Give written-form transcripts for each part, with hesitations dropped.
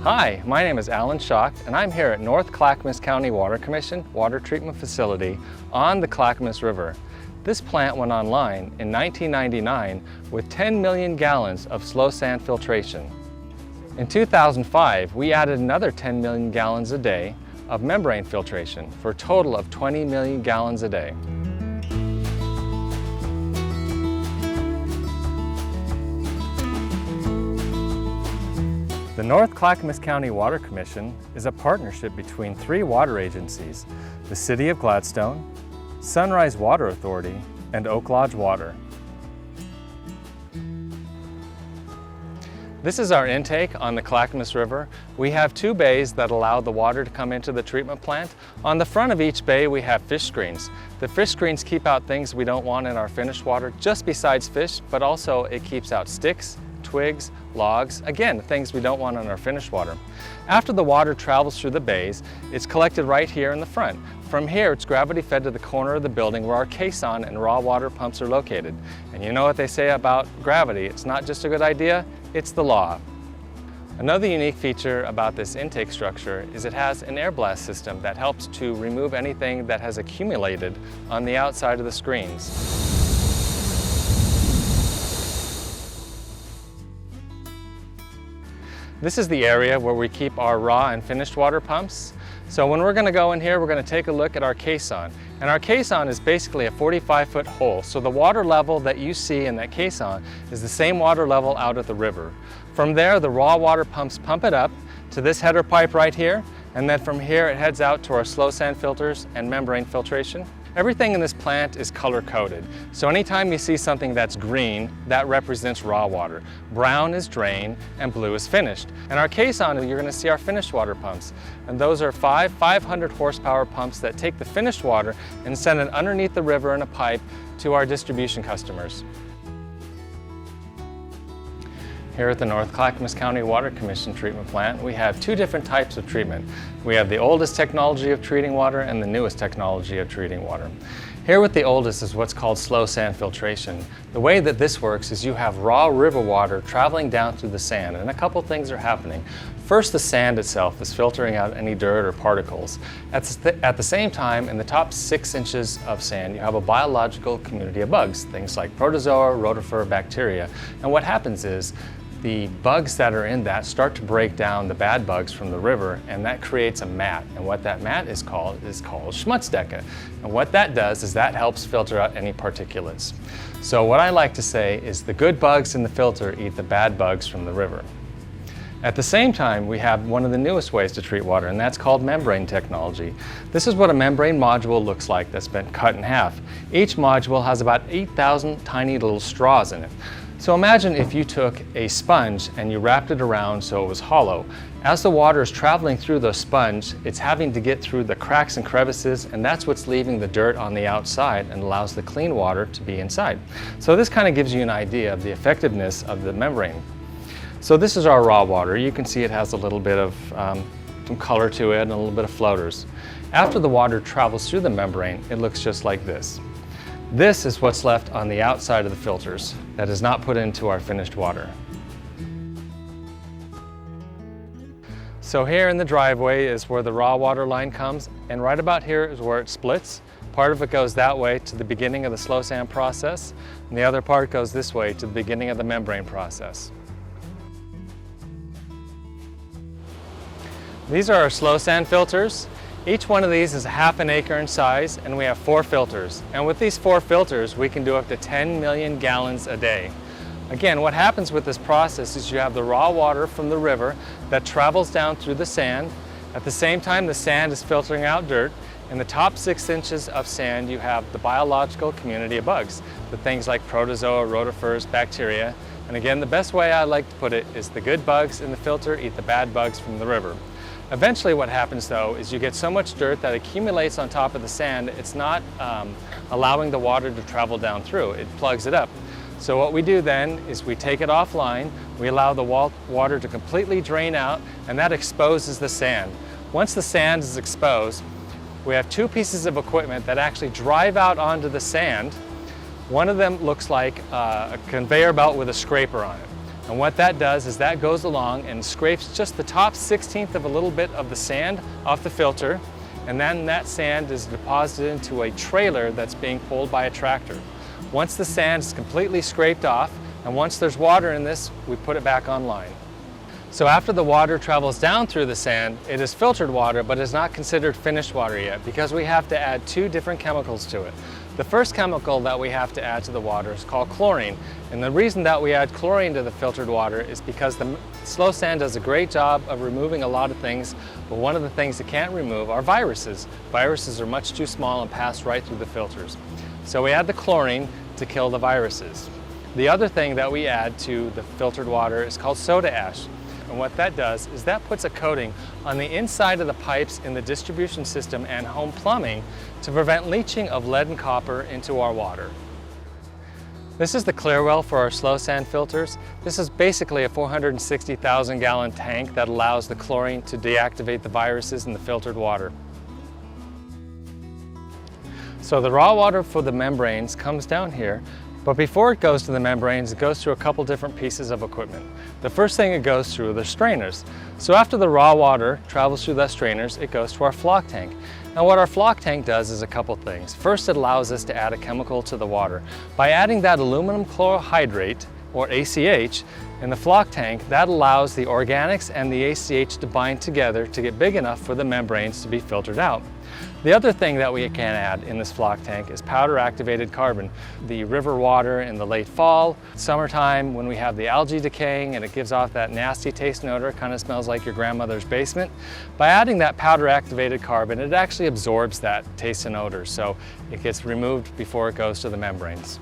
Hi, my name is Alan Schacht, and I'm here at North Clackamas County Water Commission Water Treatment Facility on the Clackamas River. This plant went online in 1999 with 10 million gallons of slow sand filtration. In 2005, we added another 10 million gallons a day of membrane filtration for a total of 20 million gallons a day. The North Clackamas County Water Commission is a partnership between 3 water agencies: the City of Gladstone, Sunrise Water Authority, and Oak Lodge Water. This is our intake on the Clackamas River. We have 2 bays that allow the water to come into the treatment plant. On the front of each bay we have fish screens. The fish screens keep out things we don't want in our finished water, just besides fish, but also it keeps out sticks, twigs, logs, again, things we don't want in our finished water. After the water travels through the bays, it's collected right here in the front. From here, it's gravity fed to the corner of the building where our caisson and raw water pumps are located. And you know what they say about gravity, it's not just a good idea, it's the law. Another unique feature about this intake structure is it has an air blast system that helps to remove anything that has accumulated on the outside of the screens. This is the area where we keep our raw and finished water pumps. So when we're going to go in here, we're going to take a look at our caisson. And our caisson is basically a 45-foot hole. So the water level that you see in that caisson is the same water level out at the river. From there, the raw water pumps pump it up to this header pipe right here. And then from here, it heads out to our slow sand filters and membrane filtration. Everything in this plant is color-coded. So anytime you see something that's green, that represents raw water. Brown is drain and blue is finished. And our caisson, you're going to see our finished water pumps. And those are 500 horsepower pumps that take the finished water and send it underneath the river in a pipe to our distribution customers. Here at the North Clackamas County Water Commission treatment plant, we have 2 different types of treatment. We have the oldest technology of treating water and the newest technology of treating water. Here with the oldest is what's called slow sand filtration. The way that this works is you have raw river water traveling down through the sand, and a couple things are happening. First, the sand itself is filtering out any dirt or particles. At the same time, in the top 6 inches of sand, you have a biological community of bugs, things like protozoa, rotifer, bacteria. And what happens is the bugs that are in that start to break down the bad bugs from the river, and that creates a mat. And what that mat is called schmutzdecke. And what that does is that helps filter out any particulates. So what I like to say is the good bugs in the filter eat the bad bugs from the river. At the same time, we have one of the newest ways to treat water, and that's called membrane technology. This is what a membrane module looks like that's been cut in half. Each module has about 8,000 tiny little straws in it. So imagine if you took a sponge and you wrapped it around so it was hollow. As the water is traveling through the sponge, it's having to get through the cracks and crevices, and that's what's leaving the dirt on the outside and allows the clean water to be inside. So this kind of gives you an idea of the effectiveness of the membrane. So this is our raw water. You can see it has a little bit of some color to it and a little bit of floaters. After the water travels through the membrane, it looks just like this. This is what's left on the outside of the filters that is not put into our finished water. So here in the driveway is where the raw water line comes, and right about here is where it splits. Part of it goes that way to the beginning of the slow sand process, and the other part goes this way to the beginning of the membrane process. These are our slow sand filters. Each one of these is 1/2 acre in size, and we have 4 filters. And with these 4 filters, we can do up to 10 million gallons a day. Again, what happens with this process is you have the raw water from the river that travels down through the sand. At the same time, the sand is filtering out dirt. In the top 6 inches of sand, you have the biological community of bugs, the things like protozoa, rotifers, bacteria. And again, the best way I like to put it is the good bugs in the filter eat the bad bugs from the river. Eventually what happens though is you get so much dirt that accumulates on top of the sand, it's not allowing the water to travel down through, it plugs it up. So what we do then is we take it offline, we allow the water to completely drain out, and that exposes the sand. Once the sand is exposed, we have 2 pieces of equipment that actually drive out onto the sand. One of them looks like a conveyor belt with a scraper on it. And what that does is that goes along and scrapes just the top 1/16 of a little bit of the sand off the filter, and then that sand is deposited into a trailer that's being pulled by a tractor. Once the sand is completely scraped off, and once there's water in this, we put it back online. So after the water travels down through the sand, it is filtered water, but is not considered finished water yet because we have to add 2 different chemicals to it. The first chemical that we have to add to the water is called chlorine. And the reason that we add chlorine to the filtered water is because the slow sand does a great job of removing a lot of things, but one of the things it can't remove are viruses. Viruses are much too small and pass right through the filters. So we add the chlorine to kill the viruses. The other thing that we add to the filtered water is called soda ash. And what that does is that puts a coating on the inside of the pipes in the distribution system and home plumbing to prevent leaching of lead and copper into our water. This is the clear well for our slow sand filters. This is basically a 460,000 gallon tank that allows the chlorine to deactivate the viruses in the filtered water. So the raw water for the membranes comes down here, but before it goes to the membranes, it goes through a couple different pieces of equipment. The first thing it goes through are the strainers. So after the raw water travels through the strainers, it goes to our flock tank. Now what our flock tank does is a couple things. First, it allows us to add a chemical to the water. By adding that aluminum chlorohydrate, or ACH, in the flock tank, that allows the organics and the ACH to bind together to get big enough for the membranes to be filtered out. The other thing that we can add in this flock tank is powder activated carbon. The river water in the late fall, summertime when we have the algae decaying and it gives off that nasty taste and odor, kind of smells like your grandmother's basement. By adding that powder activated carbon, it actually absorbs that taste and odor, so it gets removed before it goes to the membranes.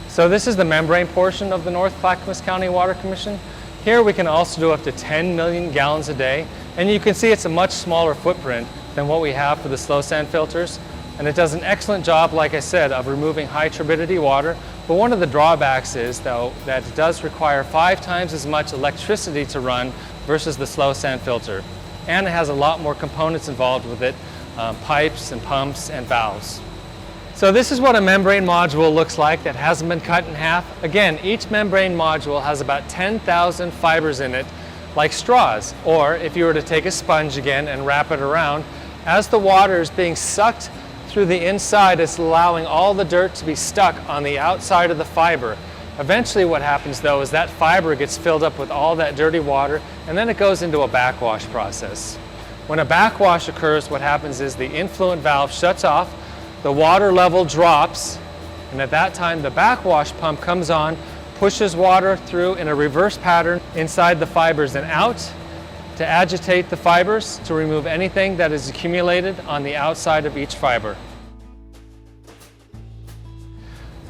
So this is the membrane portion of the North Clackamas County Water Commission. Here we can also do up to 10 million gallons a day, and you can see it's a much smaller footprint than what we have for the slow sand filters. And it does an excellent job, like I said, of removing high turbidity water. But one of the drawbacks is, though, that it does require 5 times as much electricity to run versus the slow sand filter. And it has a lot more components involved with it, pipes and pumps and valves. So this is what a membrane module looks like that hasn't been cut in half. Again, each membrane module has about 10,000 fibers in it, like straws. Or if you were to take a sponge again and wrap it around, as the water is being sucked through the inside, it's allowing all the dirt to be stuck on the outside of the fiber. Eventually what happens though is that fiber gets filled up with all that dirty water, and then it goes into a backwash process. When a backwash occurs, what happens is the influent valve shuts off, the water level drops, and at that time the backwash pump comes on, pushes water through in a reverse pattern inside the fibers and out to agitate the fibers to remove anything that is accumulated on the outside of each fiber.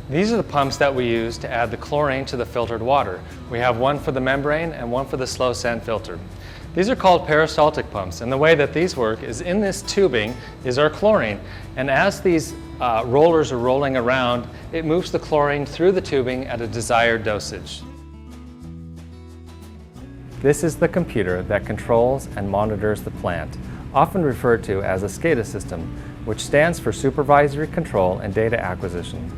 These are the pumps that we use to add the chlorine to the filtered water. We have one for the membrane and one for the slow sand filter. These are called peristaltic pumps, and the way that these work is in this tubing is our chlorine, and as these rollers are rolling around, it moves the chlorine through the tubing at a desired dosage. This is the computer that controls and monitors the plant, often referred to as a SCADA system, which stands for Supervisory Control and Data Acquisition.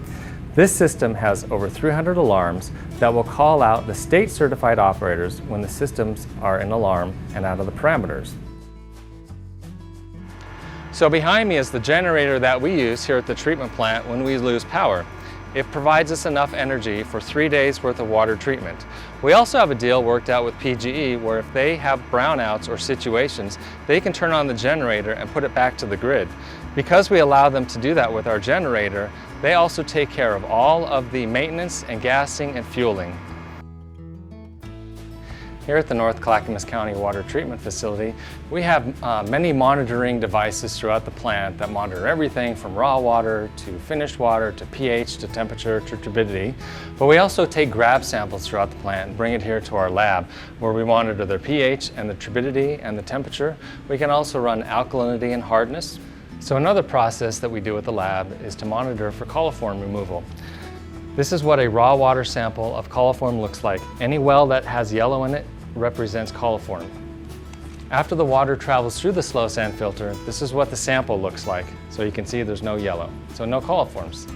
This system has over 300 alarms that will call out the state-certified operators when the systems are in alarm and out of the parameters. So behind me is the generator that we use here at the treatment plant when we lose power. It provides us enough energy for 3 days worth of water treatment. We also have a deal worked out with PGE where if they have brownouts or situations, they can turn on the generator and put it back to the grid. Because we allow them to do that with our generator, they also take care of all of the maintenance and gassing and fueling. Here at the North Clackamas County Water Treatment Facility, we have many monitoring devices throughout the plant that monitor everything from raw water to finished water to pH to temperature to turbidity. But we also take grab samples throughout the plant and bring it here to our lab where we monitor their pH and the turbidity and the temperature. We can also run alkalinity and hardness. So another process that we do at the lab is to monitor for coliform removal. This is what a raw water sample of coliform looks like. Any well that has yellow in it represents coliform. After the water travels through the slow sand filter, this is what the sample looks like. So you can see there's no yellow, so no coliforms.